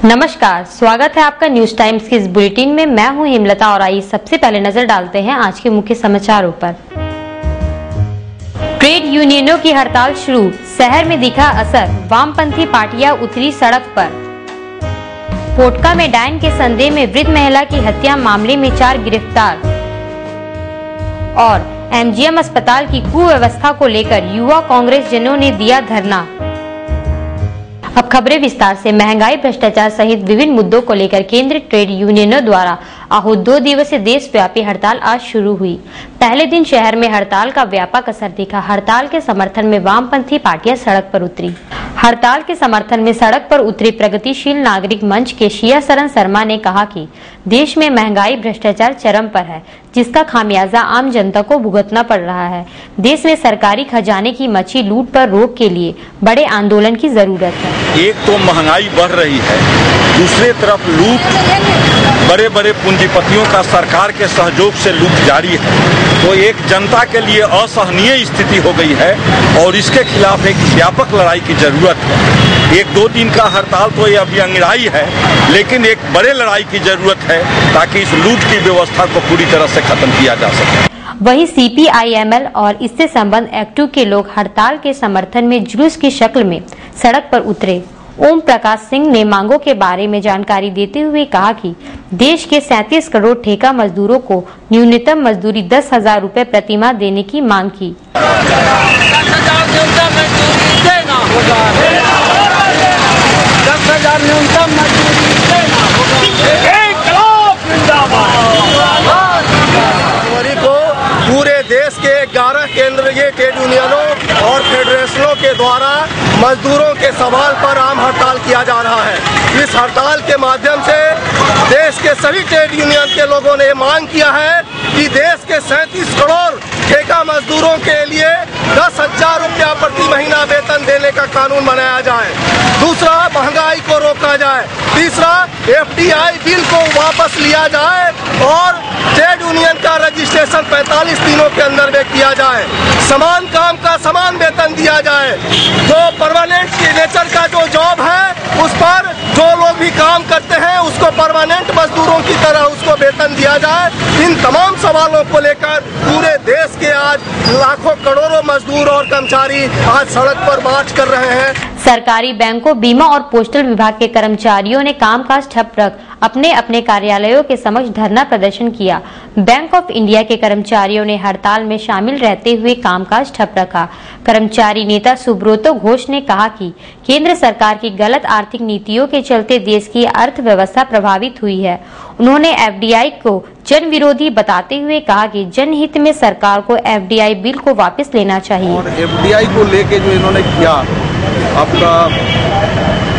नमस्कार, स्वागत है आपका न्यूज टाइम्स की इस बुलेटिन में। मैं हूं हेमलता और आइए सबसे पहले नजर डालते हैं आज के मुख्य समाचारों पर। ट्रेड यूनियनों की हड़ताल शुरू, शहर में दिखा असर, वामपंथी पार्टियां उतरी सड़क पर। पोटका में डायन के संदेह में वृद्ध महिला की हत्या मामले में 4 गिरफ्तार। और एमजीएम अस्पताल की कुव्यवस्था को लेकर युवा कांग्रेस जनों ने दिया धरना। अब खबरें विस्तार से। महंगाई, भ्रष्टाचार सहित विभिन्न मुद्दों को लेकर केंद्रीय ट्रेड यूनियनों द्वारा आहूत 2 दिवसीय देशव्यापी हड़ताल आज शुरू हुई। पहले दिन शहर में हड़ताल का व्यापक असर दिखा। हड़ताल के समर्थन में वामपंथी पार्टियां सड़क पर उतरी। हड़ताल के समर्थन में सड़क पर उतरी प्रगतिशील नागरिक मंच के शिया शरण शर्मा ने कहा कि देश में महंगाई, भ्रष्टाचार चरम पर है, जिसका खामियाजा आम जनता को भुगतना पड़ रहा है। देश में सरकारी खजाने की मची लूट पर रोक के लिए बड़े आंदोलन की जरूरत है। एक तो महंगाई बढ़ रही है, दूसरी तरफ लूट, बड़े बड़े पूंजीपतियों का सरकार के सहयोग से लूट जारी है। तो एक जनता के लिए असहनीय स्थिति हो गई है और इसके खिलाफ एक व्यापक लड़ाई की जरूरत है। 1-2 दिन का हड़ताल तो ये अभी अंगिराई है, लेकिन एक बड़े लड़ाई की जरूरत है ताकि इस लूट की व्यवस्था को पूरी तरह से खत्म किया जा सके। वहीं सीपीआईएमएल और इससे संबंध एक्टिव के लोग हड़ताल के समर्थन में जुलूस की शक्ल में सड़क पर उतरे। ओम प्रकाश सिंह ने मांगों के बारे में जानकारी देते हुए कहा कि देश के 37 करोड़ ठेका मजदूरों को न्यूनतम मजदूरी 10,000 रुपए प्रति माह देने की मांग की। 10,000 न्यूनतम मजदूरी देना को पूरे देश के 11 केंद्रीय ट्रेड यूनियनों और फेडरेशनों के द्वारा मजदूरों के सवाल पर आम हड़ताल किया जा रहा है। इस हड़ताल के माध्यम से देश के सभी ट्रेड यूनियन के लोगों ने मांग किया है कि देश के 37 करोड़ ठेका मजदूरों के लिए 10,000 रुपया प्रति महीना वेतन देने का कानून बनाया जाए। दूसरा, महंगाई को रोका जाए। तीसरा, एफडीआई बिल को वापस लिया जाए और ट्रेड यूनियन का रजिस्ट्रेशन 45 दिनों के अंदर में किया जाए। समान काम का समान वेतन दिया जाए। जो परमानेंट नेचर का जो जॉब है उस पर जो लोग भी काम करते हैं उसको परमानेंट मजदूरों की तरह उसको वेतन दिया जाए। इन तमाम सवालों को लेकर पूरे देश के आज लाखों करोड़ों मजदूर और कर्मचारी आज सड़क पर मार्च कर रहे हैं। सरकारी बैंकों, बीमा और पोस्टल विभाग के कर्मचारियों ने कामकाज ठप रख अपने अपने कार्यालयों के समक्ष धरना प्रदर्शन किया। बैंक ऑफ इंडिया के कर्मचारियों ने हड़ताल में शामिल रहते हुए कामकाज ठप रखा। कर्मचारी नेता सुब्रतो घोष ने कहा कि केंद्र सरकार की गलत आर्थिक नीतियों के चलते देश की अर्थव्यवस्था प्रभावित हुई है। उन्होंने एफडीआई को जन विरोधी बताते हुए कहा कि जनहित में सरकार को एफडीआई बिल को वापस लेना चाहिए। और एफडीआई को लेके जो इन्होंने किया, आपका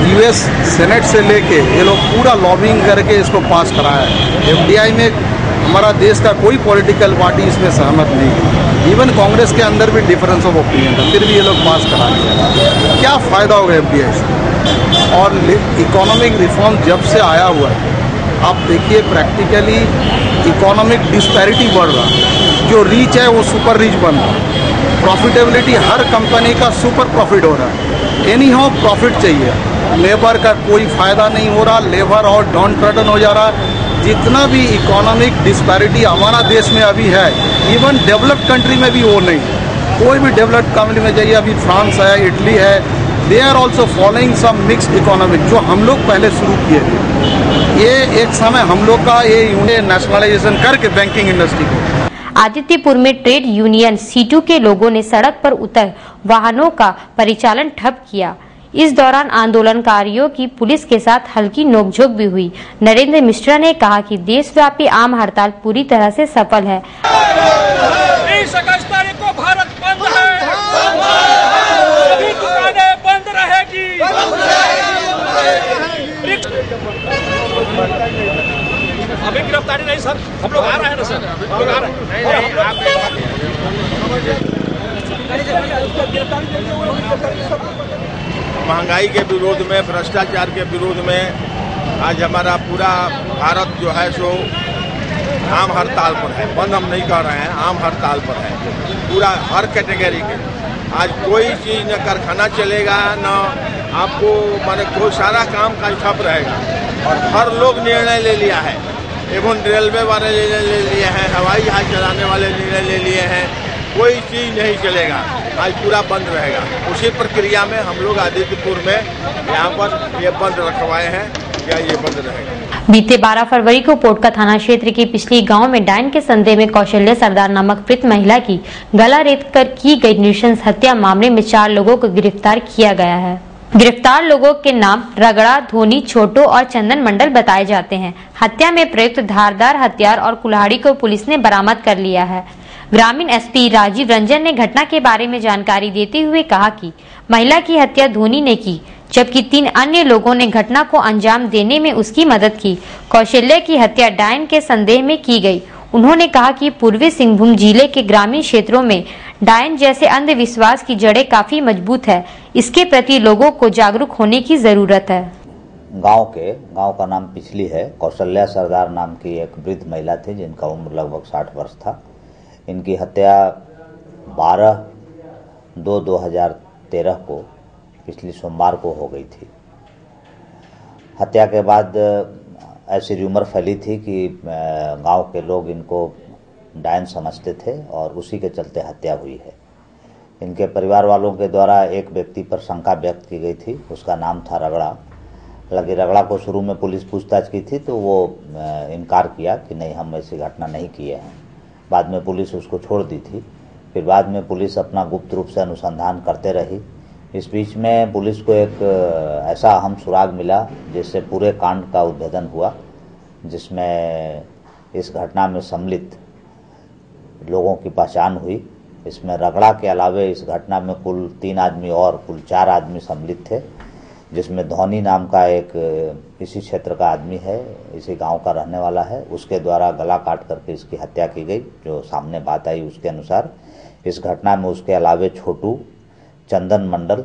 यूएस सेनेट से लेके ये लोग पूरा लॉबिंग करके इसको पास कराया है। एफडीआई में हमारा देश का कोई पॉलिटिकल पार्टी इसमें सहमत नहीं है। इवन कांग्रेस के अंदर भी डिफरेंस ऑफ ओपिनियन था, फिर भी ये लोग पास करा दिया। क्या फ़ायदा होगा एफडीआई से? और इकोनॉमिक रिफॉर्म जब से आया हुआ है, आप देखिए प्रैक्टिकली इकोनॉमिक डिस्पैरिटी बढ़ रहा है। जो रीच है वो सुपर रीच बन रहा है। प्रॉफिटेबिलिटी हर कंपनी का सुपर प्रॉफिट हो रहा है। एनी हाउ प्रॉफिट चाहिए, लेबर का कोई फ़ायदा नहीं हो रहा। लेबर और डाउन ट्रॉडन हो जा रहा। जितना भी इकोनॉमिक डिस्पैरिटी हमारा देश में अभी है, इवन डेवलप्ड कंट्री में भी वो नहीं। कोई भी डेवलप्ड कंट्री में जाइए, अभी फ्रांस है, इटली है, they are also following some mixed economic जो हम लोग पहले शुरू किए थे। ये एक समय हम लोग का ये नेशनलाइजेशन करके बैंकिंग इंडस्ट्री को। आदित्यपुर में ट्रेड यूनियन सीटू के लोगों ने सड़क पर उतर वाहनों का परिचालन ठप किया। इस दौरान आंदोलनकारियों की पुलिस के साथ हल्की नोकझोंक भी हुई। नरेंद्र मिश्रा ने कहा कि देशव्यापी आम हड़ताल पूरी तरह से सफल है। 20 अगस्त तारीख को भारत बंद है, सभी दुकानें बंद रहेगी। अभी गिरफ्तारी नहीं सर, हम लोग आ रहे हैं ना सर, हम लोग आ रहे हैं। महंगाई के विरोध में, भ्रष्टाचार के विरोध में आज हमारा पूरा भारत जो है सो आम हड़ताल पर है। बंद हम नहीं कर रहे हैं, आम हड़ताल पर है। पूरा हर कैटेगरी के आज कोई चीज़ न कारखाना चलेगा, न आपको माने कोई सारा काम का ठप रहेगा और हर लोग निर्णय ले लिया है। एवं रेलवे वाले निर्णय ले लिए हैं, हवाई जहाज चलाने वाले निर्णय ले लिए हैं, कोई चीज़ नहीं चलेगा, आज पूरा बंद रहेगा। उसी प्रक्रिया में हम लोग आदित्यपुर में यहाँ पर ये बंद रखवाए हैं, या ये बंद रहेगा। बीते 12 फरवरी को पोटका थाना क्षेत्र के पिछली गांव में डायन के संदेह में कौशल्या सरदार नामक मृत महिला की गला रेत कर की गई नृशंस हत्या मामले में 4 लोगों को गिरफ्तार किया गया है। गिरफ्तार लोगों के नाम रगड़ा, धोनी, छोटू और चंदन मंडल बताए जाते हैं। हत्या में प्रयुक्त धारदार हथियार और कुल्हाड़ी को पुलिस ने बरामद कर लिया है। ग्रामीण एसपी राजीव रंजन ने घटना के बारे में जानकारी देते हुए कहा कि महिला की हत्या धोनी ने की, जबकि 3 अन्य लोगों ने घटना को अंजाम देने में उसकी मदद की। कौशल्या की हत्या डायन के संदेह में की गई। उन्होंने कहा कि पूर्वी सिंहभूम जिले के ग्रामीण क्षेत्रों में डायन जैसे अंधविश्वास की जड़ें काफी मजबूत है। इसके प्रति लोगों को जागरूक होने की जरूरत है। गांव का नाम पिछली है। कौशल्या सरदार नाम की एक वृद्ध महिला थी जिनका उम्र लगभग 60 वर्ष था। इनकी हत्या 12/2/2013 को पिछली सोमवार को हो गई थी। हत्या के बाद ऐसी र्यूमर फैली थी कि गांव के लोग इनको डायन समझते थे और उसी के चलते हत्या हुई है। इनके परिवार वालों के द्वारा एक व्यक्ति पर शंका व्यक्त की गई थी, उसका नाम था रगड़ा। हालांकि रगड़ा को शुरू में पुलिस पूछताछ की थी तो वो इनकार किया कि नहीं, हम ऐसी घटना नहीं किए हैं। बाद में पुलिस उसको छोड़ दी थी। फिर बाद में पुलिस अपना गुप्त रूप से अनुसंधान करते रही। इस बीच में पुलिस को एक ऐसा अहम सुराग मिला जिससे पूरे कांड का उद्भेदन हुआ, जिसमें इस घटना में सम्मिलित लोगों की पहचान हुई। इसमें रगड़ा के अलावे इस घटना में कुल 3 आदमी और कुल 4 आदमी सम्मिलित थे, जिसमें धोनी नाम का एक इसी क्षेत्र का आदमी है, इसी गांव का रहने वाला है। उसके द्वारा गला काट करके इसकी हत्या की गई। जो सामने बात आई उसके अनुसार इस घटना में उसके अलावे छोटू, चंदन मंडल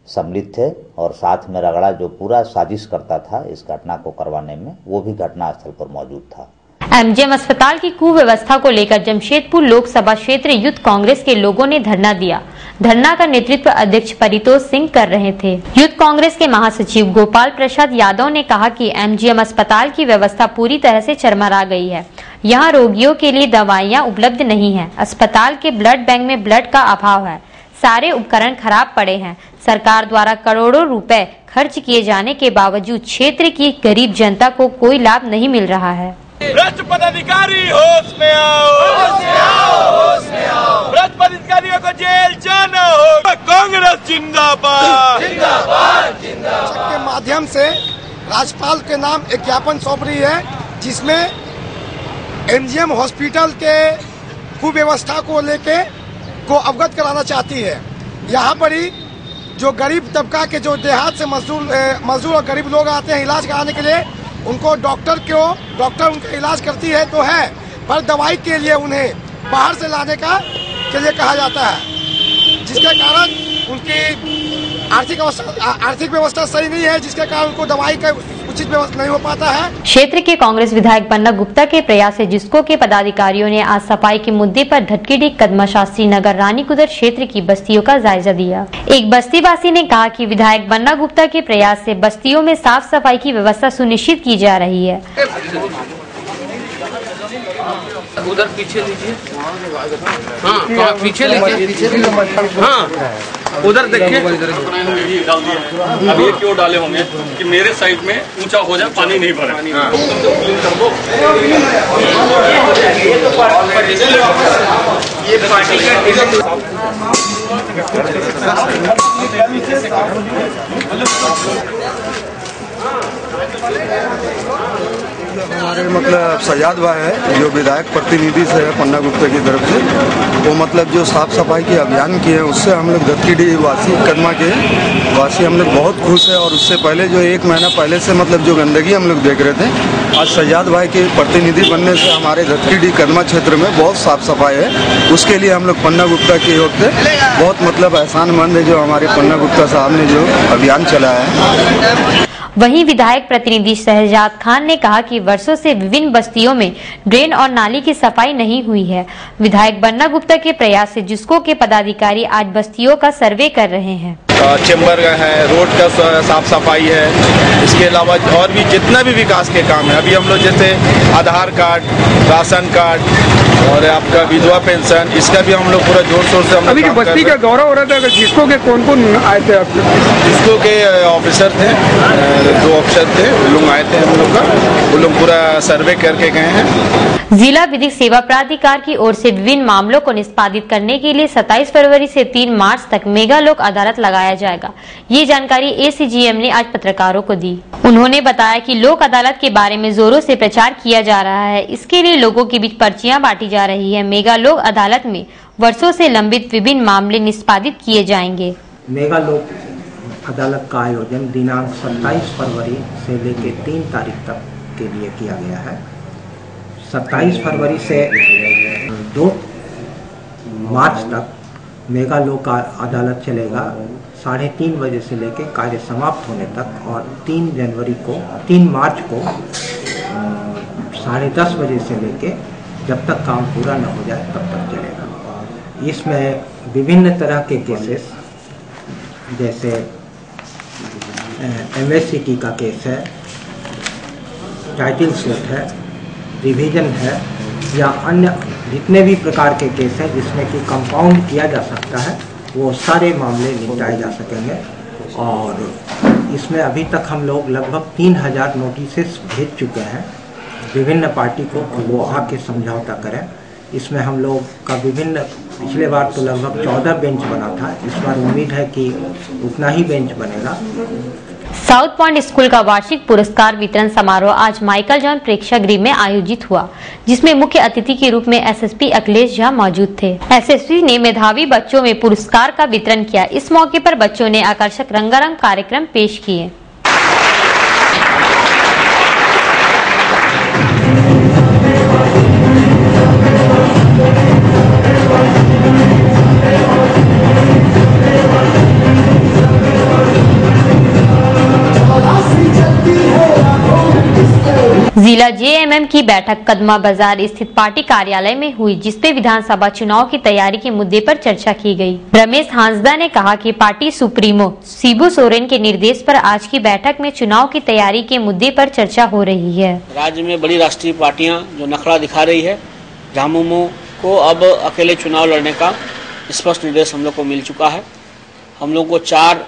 सम्मिलित थे और साथ में रगड़ा जो पूरा साजिश करता था इस घटना को करवाने में, वो भी घटनास्थल पर मौजूद था। एमजीएम अस्पताल की कुव्यवस्था को लेकर जमशेदपुर लोकसभा क्षेत्र यूथ कांग्रेस के लोगों ने धरना दिया। धरना का नेतृत्व अध्यक्ष परितोष सिंह कर रहे थे। यूथ कांग्रेस के महासचिव गोपाल प्रसाद यादव ने कहा कि एमजीएम अस्पताल की व्यवस्था पूरी तरह से चरमरा गई है। यहाँ रोगियों के लिए दवाइयाँ उपलब्ध नहीं है। अस्पताल के ब्लड बैंक में ब्लड का अभाव है। सारे उपकरण खराब पड़े हैं। सरकार द्वारा करोड़ों रुपए खर्च किए जाने के बावजूद क्षेत्र की गरीब जनता को कोई लाभ नहीं मिल रहा है। भ्रष्ट पदाधिकारी होश में आओ, होश में आओ, होश में आओ। भ्रष्ट पदाधिकारियों को जेल जाना होगा। कांग्रेस जिंदाबाद, जिंदाबाद, जिंदाबाद। के माध्यम से राज्यपाल के नाम एक ज्ञापन सौंप रही है, जिसमें एमजीएम हॉस्पिटल के कुव्यवस्था को लेके को अवगत कराना चाहती है। यहाँ पर ही जो गरीब तबका के जो देहात से मजदूर और गरीब लोग आते हैं इलाज कराने के लिए, उनको डॉक्टर उनका इलाज करती है तो है, पर दवाई के लिए उन्हें बाहर से लाने के लिए कहा जाता है, जिसके कारण उनकी आर्थिक व्यवस्था सही नहीं है, जिसके कारण उनको दवाई का उचित व्यवस्था नहीं हो पाता है। क्षेत्र के कांग्रेस विधायक बन्ना गुप्ता के प्रयास से जिसको के पदाधिकारियों ने आज सफाई के मुद्दे पर धटकीडी, कदमा, शास्त्री नगर, रानीकुदर क्षेत्र की बस्तियों का जायजा दिया। एक बस्तीवासी ने कहा कि विधायक बन्ना गुप्ता के प्रयास से बस्तियों में साफ सफाई की व्यवस्था सुनिश्चित की जा रही है। उधर पीछे लीजिए, हाँ पीछे लीजिए, हाँ उधर देखिए। अब ये क्यों डाले होंगे कि मेरे साइड में ऊंचा हो जाए, पानी नहीं भरे। ये पार्टी हमारे मतलब सजाद भाई है जो विधायक प्रतिनिधि से है पन्ना गुप्ता की तरफ से, वो मतलब जो साफ सफाई के अभियान किए हैं उससे हम लोग धटकीडी वासी, कदमा के वासी हम लोग बहुत खुश है। और उससे पहले जो 1 महीना पहले से मतलब जो गंदगी हम लोग देख रहे थे, आज सजाद भाई के प्रतिनिधि बनने से हमारे धटकीडी कदमा क्षेत्र में बहुत साफ सफाई है। उसके लिए हम लोग पन्ना गुप्ता की ओर से बहुत मतलब एहसानमंद है जो हमारे पन्ना गुप्ता साहब ने जो अभियान चलाया है। वहीं विधायक प्रतिनिधि शहजाद खान ने कहा कि वर्षों से विभिन्न बस्तियों में ड्रेन और नाली की सफाई नहीं हुई है। विधायक बन्ना गुप्ता के प्रयास से जिसको के पदाधिकारी आज बस्तियों का सर्वे कर रहे हैं। चेंबर है, रोड का साफ सफाई है, इसके अलावा और भी जितना भी विकास के काम है। अभी हम लोग जैसे आधार कार्ड, राशन कार्ड और आपका विधवा पेंशन, इसका भी हम लोग पूरा जोर शोर से अभी जो बस्ती का दौरा हो रहा था, जिसको के कौन आए थे आप? जिसको के ऑफिसर थे, 2 ऑफिसर थे, वो लोग आए थे हम लोग का, वो लोग पूरा सर्वे करके गए हैं। जिला विधिक सेवा प्राधिकार की ओर से विभिन्न मामलों को निष्पादित करने के लिए 27 फरवरी से 3 मार्च तक मेगा लोक अदालत लगाया जाएगा। ये जानकारी एसीजीएम ने आज पत्रकारों को दी। उन्होंने बताया कि लोक अदालत के बारे में जोरों से प्रचार किया जा रहा है। इसके लिए लोगों के बीच पर्चियां बांटी जा रही है। मेगा लोक अदालत में वर्षों से लंबित विभिन्न मामले निष्पादित किए जाएंगे। मेगा लोक अदालत का आयोजन दिनांक 27 फरवरी से लेकर 3 तारीख तक के लिए किया गया है। 27 फरवरी से 2 मार्च तक मेगा लोक अदालत चलेगा 3:30 बजे से लेकर कार्य समाप्त होने तक, और 3 मार्च को 10:30 बजे से लेकर जब तक काम पूरा न हो जाए तब तक चलेगा। इसमें विभिन्न तरह के केसेस, जैसे एमएससीटी का केस है, टाइटल स्लिप है, रिवीजन है, या अन्य जितने भी प्रकार के केस हैं जिसमें कि कंपाउंड किया जा सकता है, वो सारे मामले निपटाए जा सकेंगे। और इसमें अभी तक हम लोग लगभग 3000 नोटिसेस भेज चुके हैं विभिन्न पार्टी को, वो आके समझौता करें। इसमें हम लोग का पिछले बार तो लगभग 14 बेंच बना था, इस बार उम्मीद है कि उतना ही बेंच बनेगा। साउथ पॉइंट स्कूल का वार्षिक पुरस्कार वितरण समारोह आज माइकल जॉन प्रेक्षागृह में आयोजित हुआ, जिसमें मुख्य अतिथि के रूप में एसएसपी अखिलेश झा मौजूद थे। एसएसपी ने मेधावी बच्चों में पुरस्कार का वितरण किया। इस मौके पर बच्चों ने आकर्षक रंगारंग कार्यक्रम पेश किए। जिला जेएमएम की बैठक कदमा बाजार स्थित पार्टी कार्यालय में हुई, जिसपे विधानसभा चुनाव की तैयारी के मुद्दे पर चर्चा की गई। रमेश हांसदा ने कहा कि पार्टी सुप्रीमो शिबू सोरेन के निर्देश पर आज की बैठक में चुनाव की तैयारी के मुद्दे पर चर्चा हो रही है। राज्य में बड़ी राष्ट्रीय पार्टियां जो नखरा दिखा रही है, झामुमो को अब अकेले चुनाव लड़ने का स्पष्ट निर्देश हम लोग को मिल चुका है। हम लोग को 4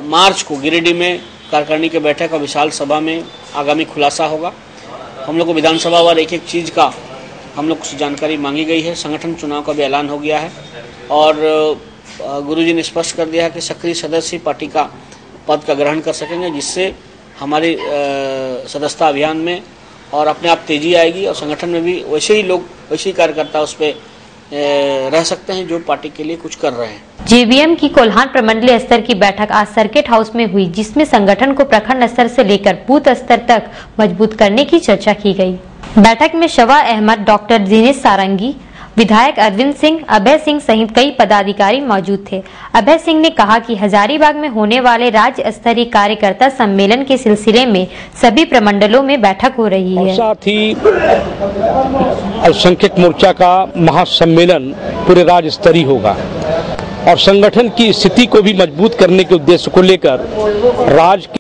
मार्च को गिरिडीह में कार्यकारिणी की बैठक और विशाल सभा में आगामी खुलासा होगा। हम लोग को विधानसभा वार एक चीज़ का हम लोग से जानकारी मांगी गई है। संगठन चुनाव का भी ऐलान हो गया है और गुरुजी ने स्पष्ट कर दिया है कि सक्रिय सदस्य पार्टी का पद का ग्रहण कर सकेंगे, जिससे हमारी सदस्यता अभियान में और अपने आप तेजी आएगी और संगठन में भी वैसे ही कार्यकर्ता उस पर रह सकते हैं जो पार्टी के लिए कुछ कर रहे हैं। जेबीएम की कोल्हान प्रमंडलीय स्तर की बैठक आज सर्किट हाउस में हुई, जिसमें संगठन को प्रखंड स्तर से लेकर बूथ स्तर तक मजबूत करने की चर्चा की गई। बैठक में शवा अहमद, डॉक्टर दिनेश सारंगी, विधायक अरविंद सिंह, अभय सिंह सहित कई पदाधिकारी मौजूद थे। अभय सिंह ने कहा कि हजारीबाग में होने वाले राज्य स्तरीय कार्यकर्ता सम्मेलन के सिलसिले में सभी प्रमंडलों में बैठक हो रही है। साथ ही अल्पसंख्यक मोर्चा का महासम्मेलन पूरे राज्य स्तरीय होगा और संगठन की स्थिति को भी मजबूत करने के उद्देश्य को लेकर राज्य